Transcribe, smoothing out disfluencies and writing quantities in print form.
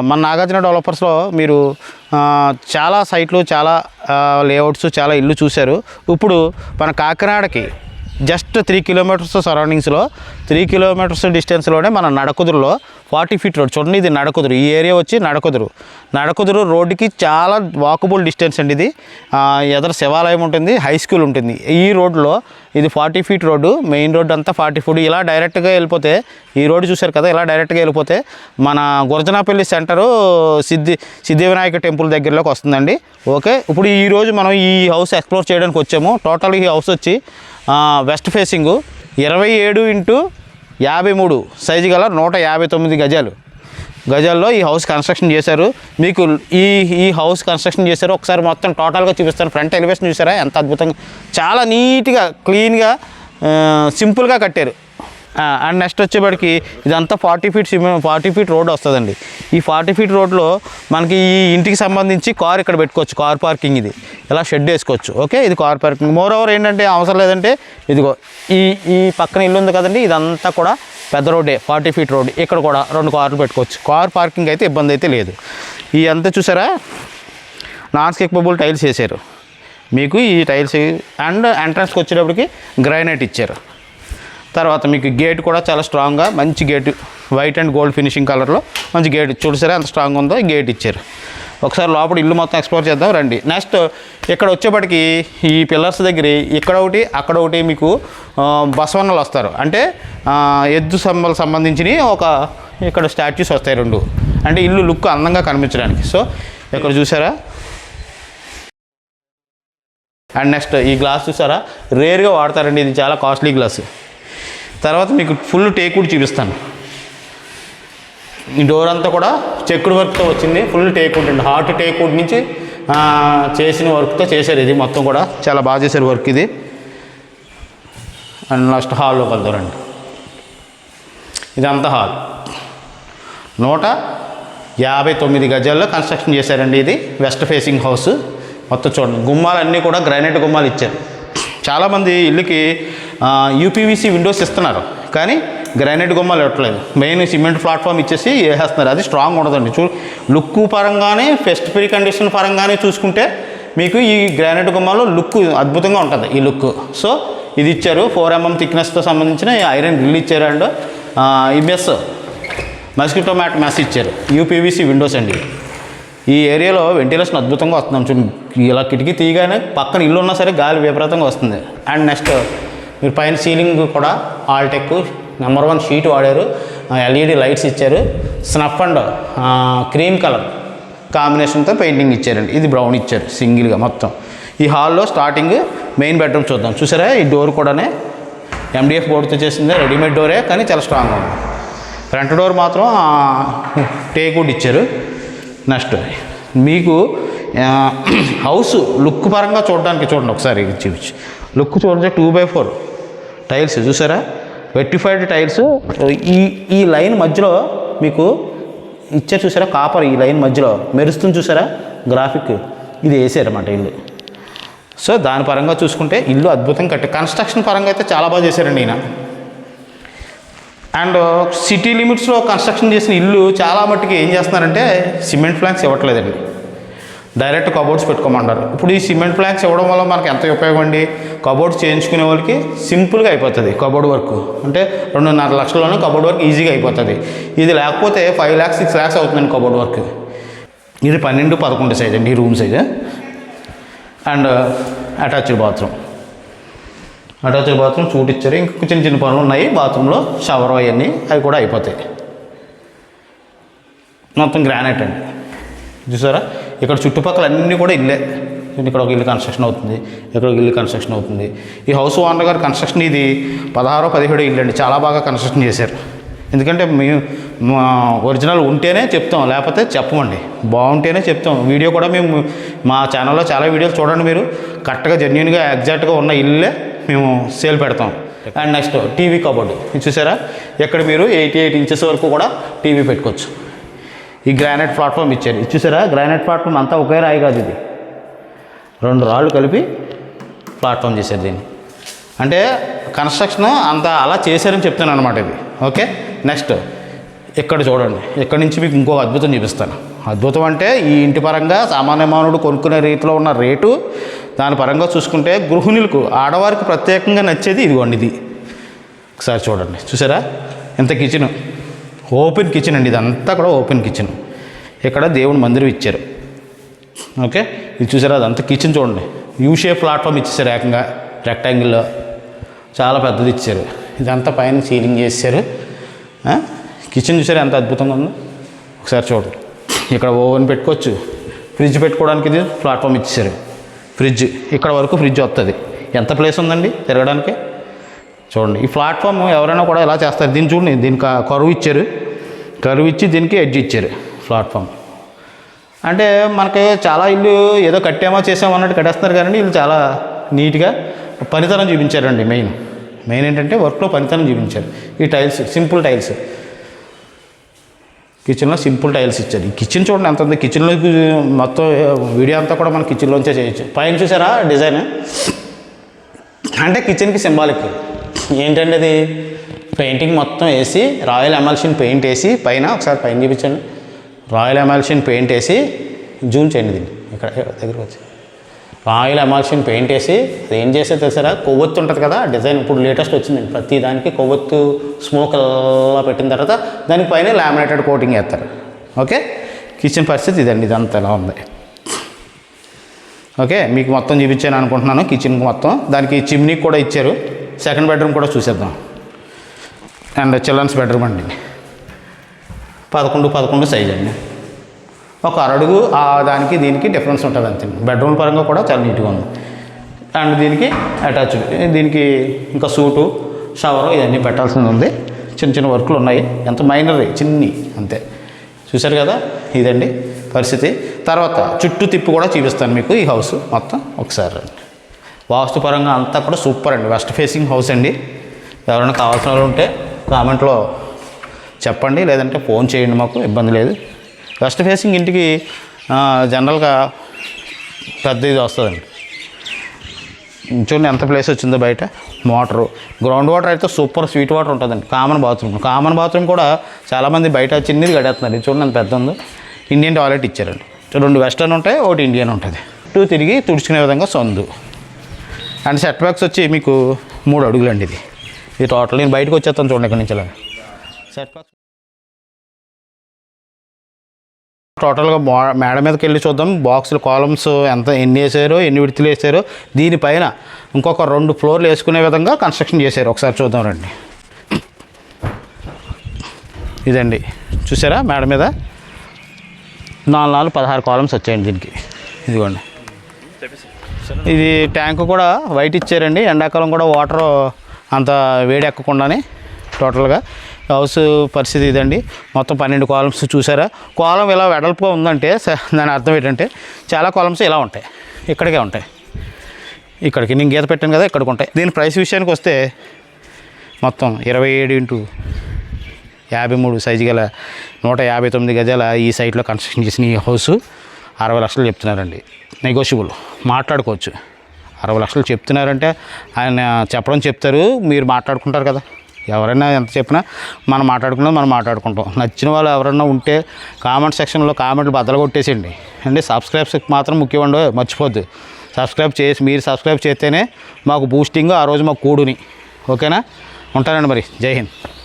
మన నాగార్జున డెవలపర్స్లో మీరు చాలా సైట్లు, చాలా లేఅవుట్స్, చాలా ఇల్లు చూశారు. ఇప్పుడు మన కాకినాడకి జస్ట్ 3 కిలోమీటర్స్ సరౌండింగ్స్లో 3 కిలోమీటర్స్ డిస్టెన్స్లోనే మన నడకుదురులో 40 ఫీట్ రోడ్ చూడండి. ఇది నడకుదురు, ఈ ఏరియా వచ్చి నడకుదురు రోడ్డుకి చాలా వాకబుల్ డిస్టెన్స్ అండి. ఇది ఎదర శివాలయం ఉంటుంది, హై స్కూల్ ఉంటుంది. ఈ రోడ్లో ఇది 40 ఫీట్ రోడ్డు, మెయిన్ రోడ్డు అంతా 40 ఫీట్. ఇలా డైరెక్ట్గా వెళ్ళిపోతే, ఈ రోడ్డు చూశారు కదా, ఇలా డైరెక్ట్గా వెళ్ళిపోతే మన గురజనాపల్లి సెంటరు సిద్ధివినాయక టెంపుల్ దగ్గరలోకి వస్తుందండి. ఓకే, ఇప్పుడు ఈరోజు మనం ఈ హౌస్ ఎక్స్ప్లోర్ చేయడానికి వచ్చాము. టోటల్ ఈ హౌస్ వచ్చి వెస్ట్ ఫేసింగు 27x53 సైజు గల 159 గజాల్లో ఈ హౌస్ కన్స్ట్రక్షన్ చేశారు. మీకు ఈ హౌస్ కన్స్ట్రక్షన్ చేశారు. ఒకసారి మొత్తం టోటల్గా చూపిస్తాను. ఫ్రంట్ ఎలివేషన్ చూసారా ఎంత అద్భుతంగా, చాలా నీట్గా, క్లీన్గా, సింపుల్గా కట్టారు. అండ్ నెక్స్ట్ వచ్చేప్పటికి ఇదంతా 40 ఫీట్ రోడ్ వస్తుందండి. ఈ 40 ఫీట్ రోడ్లో మనకి ఈ ఇంటికి సంబంధించి కార్ ఇక్కడ పెట్టుకోవచ్చు, కార్ పార్కింగ్. ఇది ఇలా షెడ్ వేసుకోవచ్చు. ఓకే, ఇది కార్ పార్కింగ్. మోర్ ఓవర్ ఏంటంటే అవసరం లేదంటే ఇదిగో ఈ పక్కన ఇల్లు ఉంది కదండి, ఇదంతా కూడా పెద్ద రోడ్డే, 40 ఫీట్ రోడ్. ఇక్కడ కూడా 2 కార్లు పెట్టుకోవచ్చు. కార్ పార్కింగ్ అయితే ఇబ్బంది అయితే లేదు. ఈ అంతా చూసారా, నాన్ స్కిప్పబుల్ టైల్స్ వేసారు మీకు. ఈ టైల్స్ అండ్ ఎంట్రన్స్కి వచ్చేటప్పటికి గ్రానైట్ ఇచ్చారు. తర్వాత మీకు గేట్ కూడా చాలా స్ట్రాంగ్గా, మంచి gate, white and gold finishing కలర్లో మంచి గేట్. చూసారా ఎంత స్ట్రాంగ్ ఉందో, ఈ గేట్ ఇచ్చారు. ఒకసారి లోపల ఇల్లు మొత్తం ఎక్స్ప్లోర్ చేద్దాం రండి. నెక్స్ట్ ఇక్కడ వచ్చేప్పటికి ఈ పిల్లర్స్ దగ్గర ఇక్కడ ఒకటి, అక్కడ ఒకటి మీకు బసవన్నలు వస్తారు. అంటే ఎద్దు సంబంధించినవి ఇక్కడ స్టాచ్యూస్ వస్తాయి 2. అంటే ఇల్లు లుక్ అందంగా కనిపించడానికి. సో ఇక్కడ చూసారా. అండ్ నెక్స్ట్ ఈ గ్లాస్ చూసారా, రేర్గా వాడతారండి, ఇది చాలా కాస్ట్లీ గ్లాస్. తర్వాత మీకు ఫుల్ టేక్వుడ్ చూపిస్తాను. ఈ డోర్ అంతా కూడా చెక్కుడు వర్క్తో వచ్చింది. ఫుల్ టేక్వుడ్ అండి, హార్ట్ టేక్వుడ్ నుంచి చేసిన వర్క్తో చేశారు. ఇది మొత్తం కూడా చాలా బాగా చేశారు వర్క్ ఇది. అండ్ నెక్స్ట్ హాల్లోకి వెళ్తారండి. ఇదంతా హాల్ 159 గజాల్లో కన్స్ట్రక్షన్ చేశారండి. ఇది వెస్ట్ ఫేసింగ్ హౌస్. మొత్తం చూడండి, గుమ్మాలన్నీ కూడా గ్రానైట్ గుమ్మాలు ఇచ్చారు. చాలామంది ఇల్లుకి యూపీవీసీ విండోస్ ఇస్తున్నారు, కానీ గ్రానైట్ గుమ్మాలు ఇవ్వట్లేదు. మెయిన్ సిమెంట్ ప్లాట్ఫామ్ ఇచ్చేసి వేసేస్తున్నారు. అది స్ట్రాంగ్ ఉండదండి. లుక్ పరంగానే, ఫెస్ట్ ప్రీ కండిషన్ పరంగానే చూసుకుంటే మీకు ఈ గ్రానైట్ గుమ్మాలో లుక్ అద్భుతంగా ఉంటుంది. ఈ లుక్. సో ఇది ఇచ్చారు. 4 mm థిక్నెస్తో సంబంధించిన ఐరన్ గ్రిల్ ఇచ్చారు. అండ్ ఈ మస్కిటో మ్యాట్ మెస్ ఇచ్చారు. యూపీవీసీ విండోస్ అండి. ఈ ఏరియాలో వెంటిలేషన్ అద్భుతంగా వస్తుంది. చూడండి, ఇలా కిటికీ తీయగానే పక్కన ఇల్లు ఉన్నా సరే గాలి విపరీతంగా వస్తుంది. అండ్ నెక్స్ట్ మీరు పైన సీలింగ్ కూడా ఆల్టెక్ నెంబర్ 1 షీట్ వాడారు. ఎల్ఈడి లైట్స్ ఇచ్చారు. స్నఫ్ అండ్ క్రీమ్ కలర్ కాంబినేషన్తో పెయింటింగ్ ఇచ్చారండి. ఇది బ్రౌన్ ఇచ్చారు సింగిల్గా మొత్తం. ఈ హాల్లో స్టార్టింగ్ మెయిన్ బెడ్రూమ్ చూద్దాం. చూసారా, ఈ డోర్ కూడానే MDF బోర్డుతో చేసింది, రెడీమేడ్ డోరే, కానీ చాలా స్ట్రాంగ్గా ఉంది. ఫ్రంట్ డోర్ మాత్రం టేక్వుడ్ ఇచ్చారు. నెక్స్ట్ మీకు హౌస్ లుక్ పరంగా చూడడానికి చూడండి ఒకసారి చూపించి. లుక్ చూడండి, 2x4 టైల్స్ చూసారా, వెట్టిఫైడ్ టైల్స్. ఈ లైన్ మధ్యలో మీకు ఇచ్చారు చూసారా, కాపర్ ఈ లైన్ మధ్యలో మెరుస్తుంది చూసారా, గ్రాఫిక్ ఇది వేసారన్నమాట ఇల్లు. సో దాని పరంగా చూసుకుంటే ఇల్లు అద్భుతంగా కన్స్ట్రక్షన్ పరంగా అయితే చాలా బాగా చేశారండి ఈయన. అండ్ సిటీ లిమిట్స్లో కన్స్ట్రక్షన్ చేసిన ఇల్లు చాలా మట్టుకు ఏం చేస్తున్నారంటే సిమెంట్ ప్లాంక్స్ ఇవ్వట్లేదండి, డైరెక్ట్ కబోర్డ్స్ పెట్టుకోమంటారు. ఇప్పుడు ఈ సిమెంట్ ప్లాంక్స్ ఇవ్వడం వల్ల మనకు ఎంత ఉపయోగం అండి. కబోర్డ్స్ చేయించుకునే వాళ్ళకి సింపుల్గా అయిపోతుంది కబోర్డ్ వర్క్. అంటే 2.5 లక్షల్లోనే కబోర్డ్ వర్క్ ఈజీగా అయిపోతుంది. ఇది లేకపోతే 5 lakhs 6 lakhs అవుతుందండి కబోర్డ్ వర్క్. ఇది 12x11 సైజ్ అండి, ఈ room size. And attached bathroom suit ఇచ్చారు. ఇంకా చిన్న పనులు ఉన్నాయి బాత్రూంలో, షవర్ అవన్నీ అవి కూడా అయిపోతాయి. మొత్తం గ్రానైట్ అండి చూసారా. ఇక్కడ చుట్టుపక్కల అన్నీ కూడా ఇల్లే. ఇక్కడ ఒక ఇల్లు కన్స్ట్రక్షన్ అవుతుంది, ఇక్కడ ఒక ఇల్లు కన్స్ట్రక్షన్ అవుతుంది. ఈ హౌస్ ఓనర్ గారి కన్స్ట్రక్షన్ ఇది 16-17 ఇల్లు అండి, చాలా బాగా కన్స్ట్రక్షన్ చేశారు. ఎందుకంటే మేము ఒరిజినల్ ఉంటేనే చెప్తాం, లేకపోతే చెప్పమండి. బాగుంటేనే చెప్తాం. వీడియో కూడా మేము మా ఛానల్లో చాలా వీడియోలు చూడండి మీరు. కరెక్ట్గా జెన్యూన్గా ఎగ్జాక్ట్గా ఉన్న ఇల్లే మేము సేల్ పెడతాం. అండ్ నెక్స్ట్ టీవీ కబోర్డు ఇది చూసారా, ఇక్కడ మీరు 88 inches వరకు కూడా టీవీ పెట్టుకోవచ్చు. ఈ గ్రానైట్ ప్లాట్ఫామ్ ఇచ్చారు. ఇది చూసారా, గ్రానైట్ ప్లాట్ఫామ్ అంతా ఒకే రాయి కాదు, ఇది 2 రాళ్ళు కలిపి ప్లాట్ఫామ్ చేశారు దీన్ని. అంటే కన్స్ట్రక్షన్ అంతా అలా చేశారని చెప్తాను అనమాట ఇది. ఓకే, నెక్స్ట్ ఇక్కడ చూడండి, ఇక్కడ నుంచి మీకు ఇంకొక అద్భుతం చూపిస్తాను. అద్భుతం అంటే ఈ ఇంటి పరంగా సామాన్య మానవుడు కొనుక్కునే రీతిలో ఉన్న రేటు, దాని పరంగా చూసుకుంటే గృహిణులకు ఆడవారికి ప్రత్యేకంగా నచ్చేది ఇదిగోండి. ఇది ఒకసారి చూడండి, చూసారా ఎంత కిచెన్, ఓపెన్ కిచెన్ అండి. ఇదంతా కూడా ఓపెన్ కిచెన్. ఇక్కడ దేవుని మందిరం ఇచ్చారు. ఓకే, ఇది చూసారా అదంతా కిచెన్ చూడండి. యూ షేప్ ప్లాట్ఫామ్ ఇచ్చేసారు, ఏకంగా రెక్టాంగిల్లో చాలా పెద్దది ఇచ్చారు. ఇదంతా పైన సీలింగ్ చేశారు. కిచెన్ చూసారా ఎంత అద్భుతంగా ఉందో ఒకసారి చూడండి. ఇక్కడ ఓవెన్ పెట్టుకోవచ్చు, ఫ్రిడ్జ్ పెట్టుకోవడానికి ఇది ప్లాట్ఫామ్ ఇచ్చేసారు. ఫ్రిడ్జ్ ఇక్కడ వరకు ఫ్రిడ్జ్ వస్తుంది. ఎంత ప్లేస్ ఉందండి తిరగడానికి చూడండి. ఈ ప్లాట్ఫామ్ ఎవరైనా కూడా ఇలా చేస్తారు. దీన్ని చూడండి, దీనికి కరువు ఇచ్చారు, కరువు ఇచ్చి దీనికి ఎడ్జ్ ఇచ్చారు ప్లాట్ఫామ్. అంటే మనకి చాలా ఇల్లు ఏదో కట్టామో చేసామో అన్నట్టు కట్టేస్తున్నారు, కానీ వీళ్ళు చాలా నీట్గా పనితనం చూపించారండి. మెయిన్ ఏంటంటే వర్క్లో పనితనం చూపించారు. ఈ టైల్స్ సింపుల్ టైల్స్, కిచెన్లో సింపుల్ టైల్స్ ఇచ్చారు. ఈ కిచెన్ చూడండి ఎంత ఉంది. కిచెన్లో మొత్తం వీడియో అంతా కూడా మన కిచెన్లోంచే చేయొచ్చు. పైన చూసారా డిజైన్, అంటే కిచెన్కి సింబాలిక్ ఏంటంటే అది పెయింటింగ్ మొత్తం వేసి, రాయల్ ఎమల్షన్ పెయింట్ వేసి పైన, ఒకసారి పైన చూపించండి, రాయల్ ఎమల్షన్ పెయింట్ వేసి, జూమ్ చేయండి దీన్ని ఇక్కడ దగ్గరకు వచ్చి, రాయల్ ఎమల్షన్ పెయింట్ వేసి అది ఏం చేస్తే తెలుసారా, కొవ్వొత్తు ఉంటుంది కదా డిజైన్, ఇప్పుడు లేటెస్ట్ వచ్చిందండి. ప్రతి దానికి కొవ్వొత్తు స్మోక్ అలా పెట్టిన తర్వాత దానికి పైన లామినేటెడ్ కోటింగ్ వేస్తారు. ఓకే, కిచెన్ పరిస్థితి ఇదండి. ఇదంతా ఎలా ఉంది. ఓకే, మీకు మొత్తం చూపించాను అనుకుంటున్నాను కిచెన్కి మొత్తం. దానికి చిమ్నీకి కూడా ఇచ్చారు. సెకండ్ బెడ్రూమ్ కూడా చూసేద్దాం. అండ్ చిల్డ్రన్స్ బెడ్రూమ్ అండి, 11x11 సైజ్ అండి. ఒక అరడుగు దానికి దీనికి డిఫరెన్స్ ఉంటుంది అంతే. బెడ్రూమ్ పరంగా కూడా చాలా నీట్గా ఉంది. అండ్ దీనికి అటాచ్డ్, దీనికి ఇంకా సూటు, షవరు ఇవన్నీ పెట్టాల్సింది ఉంది. చిన్న చిన్న వర్క్లు ఉన్నాయి, ఎంత మైనర్ చిన్ని అంతే. చూశారు కదా, ఇదండి పరిస్థితి. తర్వాత చుట్టూ తిప్పి కూడా చూపిస్తాను మీకు ఈ హౌస్ మొత్తం ఒకసారి రండి. వాస్తుపరంగా అంతా కూడా సూపర్ అండి. వెస్ట్ ఫేసింగ్ హౌస్ అండి. ఎవరైనా కావాల్సిన వాళ్ళు ఉంటే కామెంట్లో చెప్పండి, లేదంటే ఫోన్ చేయండి, మాకు ఇబ్బంది లేదు. వెస్ట్ ఫేసింగ్ ఇంటికి జనరల్గా పెద్ద ఇది వస్తుందండి. చూడండి ఎంత ప్లేస్ వచ్చిందో. బయట మోటరు, గ్రౌండ్ వాటర్ అయితే సూపర్ స్వీట్ వాటర్ ఉంటుందండి. కామన్ బాత్రూమ్ కూడా చాలామంది బయట చిన్నది కట్టేస్తున్నారు. ఇది చూడండి ఎంత పెద్ద ఉందో. ఇండియన్ టాయిలెట్ ఇచ్చారండి. 2 వెస్టర్న్ ఉంటాయి, 1 ఇండియన్ ఉంటుంది. చుట్టూ తిరిగి తుడుచుకునే విధంగా సందు. అండ్ సెట్ బ్యాక్స్ వచ్చి మీకు 3 అడుగులండి. ఇది టోటల్. నేను బయటకు వచ్చేస్తాను చూడండి ఇక్కడ నుంచి. సెట్ బ్యాక్స్ టోటల్గా మేడ మీదకి వెళ్ళి చూద్దాం. బాక్సులు, కాలమ్స్ ఎన్ని వేసారో, ఎన్ని విడతలు వేసారో. దీనిపైన ఇంకొక 2 ఫ్లోర్లు వేసుకునే విధంగా కన్స్ట్రక్షన్ చేశారు. ఒకసారి చూద్దాం రండి. ఇదండి చూసారా, మేడ మీద 4 16 కాలమ్స్ వచ్చాయండి దీనికి. ఇదిగోండి, ఇది ట్యాంకు కూడా వైట్ ఇచ్చారండి. ఎండాకాలం కూడా వాటర్ అంత వేడి ఎక్కకుండానే. టోటల్గా హౌస్ పరిస్థితి ఇదండి. మొత్తం 12 కాలమ్స్ చూసారా. కాలం ఇలా వెడల్పుగా ఉందంటే దాని అర్థం ఏంటంటే చాలా కాలమ్స్ ఇలా ఉంటాయి, ఇక్కడికే ఉంటాయి. ఇక్కడికి నేను గీత పెట్టాను కదా, ఇక్కడికి ఉంటాయి. దీని ప్రైస్ విషయానికి వస్తే మొత్తం 27x53 సైజు గల 159 గజాల ఈ సైట్లో కన్స్ట్రక్షన్ చేసిన ఈ హౌస్ 60 లక్షలు చెప్తున్నారండి. నెగోషియబుల్, మాట్లాడుకోవచ్చు. 60 లక్షలు చెప్తున్నారంటే ఆయన చెప్తారు, మీరు మాట్లాడుకుంటారు కదా. ఎవరైనా ఎంత చెప్పినా మనం మాట్లాడుకుంటాం. నచ్చిన వాళ్ళు ఎవరైనా ఉంటే కామెంట్ సెక్షన్లో కామెంట్లు బద్దలు కొట్టేసేయండి. అంటే సబ్స్క్రైబ్స్ మాత్రం ముఖ్యమండి, మర్చిపోద్దు. మీరు సబ్స్క్రైబ్ చేస్తేనే మాకు బూస్టింగ్, ఆ రోజు మాకు కూడుని. ఓకేనా, ఉంటానండి మరి. జై హింద్.